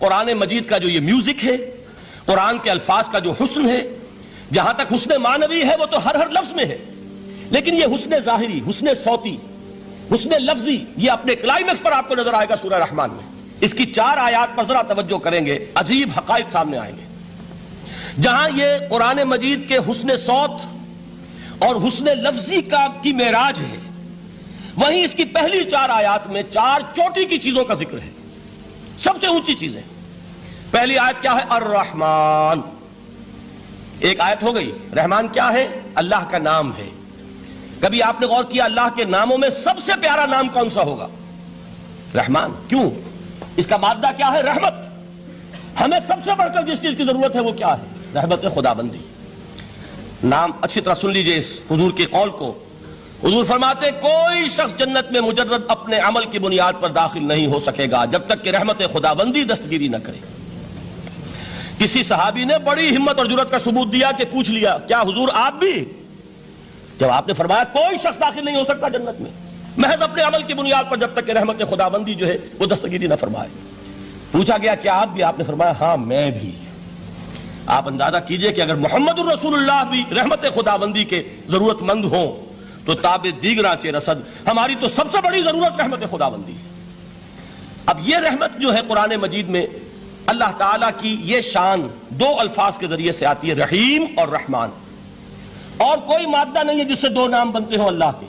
قرآن مجید کا جو یہ میوزک ہے، قرآن کے الفاظ کا جو حسن ہے، جہاں تک حسن معنوی ہے وہ تو ہر لفظ میں ہے، لیکن یہ حسن ظاہری، حسن صوتی، حسن لفظی، یہ اپنے کلائمیکس پر آپ کو نظر آئے گا سورہ رحمان میں۔ اس کی 4 آیات پر ذرا توجہ کریں گے، عجیب حقائق سامنے آئیں گے۔ جہاں یہ قرآن مجید کے حسن صوت اور حسن لفظی کی معراج ہے، وہیں اس کی پہلی 4 آیات میں 4 چوٹی کی چیزوں کا ذکر ہے، سب سے اونچی چیزیں۔ پہلی آیت کیا ہے؟ الرحمن۔ ایک آیت ہو گئی۔ رحمان کیا ہے؟ اللہ کا نام ہے۔ کبھی آپ نے غور کیا اللہ کے ناموں میں سب سے پیارا نام کون سا ہوگا؟ رحمان۔ کیوں؟ اس کا مادہ کیا ہے؟ رحمت۔ ہمیں سب سے بڑھ کر جس چیز کی ضرورت ہے وہ کیا ہے؟ رحمت خدا بندی۔ نام اچھی طرح سن لیجئے اس حضور کے قول کو۔ حضور فرماتے ہیں کوئی شخص جنت میں مجرد اپنے عمل کی بنیاد پر داخل نہیں ہو سکے گا جب تک کہ رحمت خدا بندی دستگیری نہ کرے۔ کسی صحابی نے بڑی ہمت اور جرات کا ثبوت دیا کہ پوچھ لیا کیا حضور آپ بھی؟ جب آپ نے فرمایا کوئی شخص داخل نہیں ہو سکتا جنت میں محض اپنے عمل کی بنیاد پر جب تک کہ رحمت خدا بندی جو ہے وہ دستگیری نہ فرمائے۔ پوچھا گیا کیا آپ بھی؟ آپ نے فرمایا ہاں میں بھی۔ آپ اندازہ کیجئے کہ اگر محمد الرسول اللہ بھی رحمت خدا بندی کے ضرورت مند ہوں تو تاب دیگراں چے رسد، ہماری تو سب سے بڑی ضرورت رحمت خدا بندی ہے۔ اب یہ رحمت جو ہے قرآن مجید میں اللہ تعالیٰ کی یہ شان 2 الفاظ کے ذریعے سے آتی ہے، رحیم اور رحمان۔ اور کوئی مادہ نہیں ہے جس سے 2 نام بنتے ہوں اللہ کے،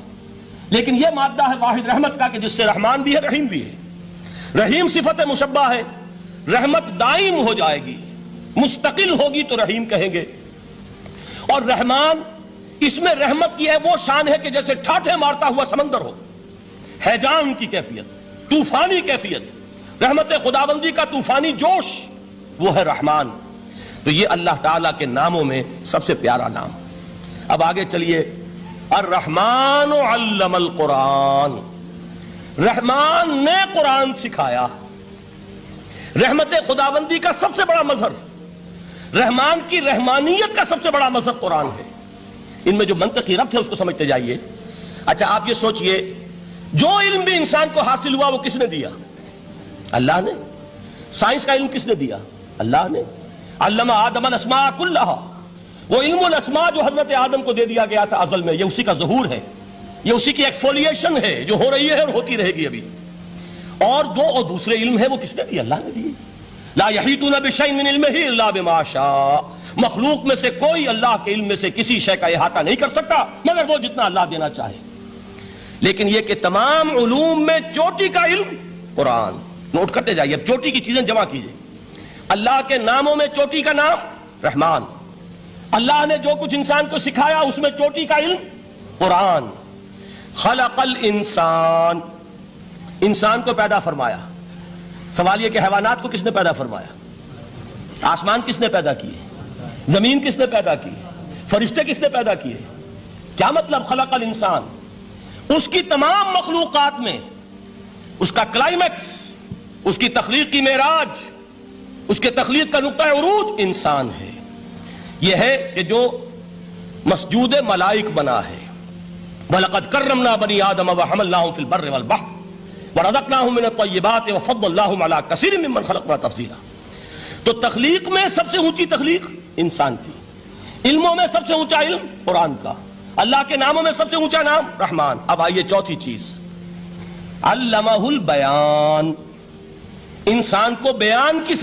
لیکن یہ مادہ ہے واحد رحمت کا کہ جس سے رحمان بھی ہے رحیم بھی ہے۔ رحیم صفت مشبہ ہے، رحمت دائم ہو جائے گی، مستقل ہوگی تو رحیم کہیں گے۔ اور رحمان، اس میں رحمت کی ہے وہ شان ہے کہ جیسے ٹھاٹھے مارتا ہوا سمندر ہو، ہیجان کی کیفیت، طوفانی کیفیت، رحمت خداوندی کا طوفانی جوش، وہ ہے رحمان۔ تو یہ اللہ تعالیٰ کے ناموں میں سب سے پیارا نام۔ اب آگے چلیے، الرحمن علم القرآن، رحمان نے قرآن سکھایا۔ رحمت خداوندی کا سب سے بڑا مظہر، رحمان کی رحمانیت کا سب سے بڑا مظہر قرآن ہے۔ ان میں جو منطقی ربط ہے اس کو سمجھتے جائیے۔ اچھا آپ یہ سوچئے، جو علم بھی انسان کو حاصل ہوا وہ کس نے دیا؟ اللہ نے۔ سائنس کا علم کس نے دیا؟ اللہ نے۔ علم آدم الاسماء کلہا، وہ علم الاسماء جو حضرت آدم کو دے دیا گیا تھا ازل میں، یہ اسی کا ظہور ہے، یہ اسی کی ایکسفولیشن ہے جو ہو رہی ہے اور ہوتی رہے گی ابھی۔ اور دوسرے علم ہے وہ کس نے دیا؟ اللہ نے دیے۔ لا یحیطون بشیء من علمہ الا بما شاء، مخلوق میں سے کوئی اللہ کے علم میں سے کسی شے کا احاطہ نہیں کر سکتا مگر وہ جتنا اللہ دینا چاہے۔ لیکن یہ کہ تمام علوم میں چوٹی کا علم قرآن۔ نوٹ کرتے جائیے، اب چوٹی کی چیزیں جمع کیجئے۔ اللہ کے ناموں میں چوٹی کا نام رحمان، اللہ نے جو کچھ انسان کو سکھایا اس میں چوٹی کا علم قرآن۔ خلق الانسان، انسان کو پیدا فرمایا۔ سوال یہ کہ حیوانات کو کس نے پیدا فرمایا؟ آسمان کس نے پیدا کیے؟ زمین کس نے پیدا کی؟ فرشتے کس نے پیدا کیے؟ کیا مطلب خلق الانسان؟ اس کی تمام مخلوقات میں اس کا کلائمیکس، اس کی تخلیق کی معراج، اس کے تخلیق کا نقطہ عروج انسان ہے۔ یہ ہے کہ جو مسجود ملائک بنا ہے۔ وَلَقَدْ كَرَّمْنَا بَنِي آدَمَ وَحَمَلْنَاهُمْ فِي الْبَرِّ وَالْبَحْرِ وَرَزَقْنَاهُمْ مِنَ الطَّيِّبَاتِ وَفَضَّلْنَاهُمْ عَلَى كَثِيرٍ مِّمَّنْ خَلَقْنَا تَفْضِيلًا۔ تو تخلیق میں سب سے اونچی تخلیق انسان کی، علموں میں سب سے اونچا علم قرآن کا، اللہ کے ناموں میں سب سے اونچا نام رحمان۔ اب آئیے چوتھی چیز، علمہ البیان، انسان کو بیان کی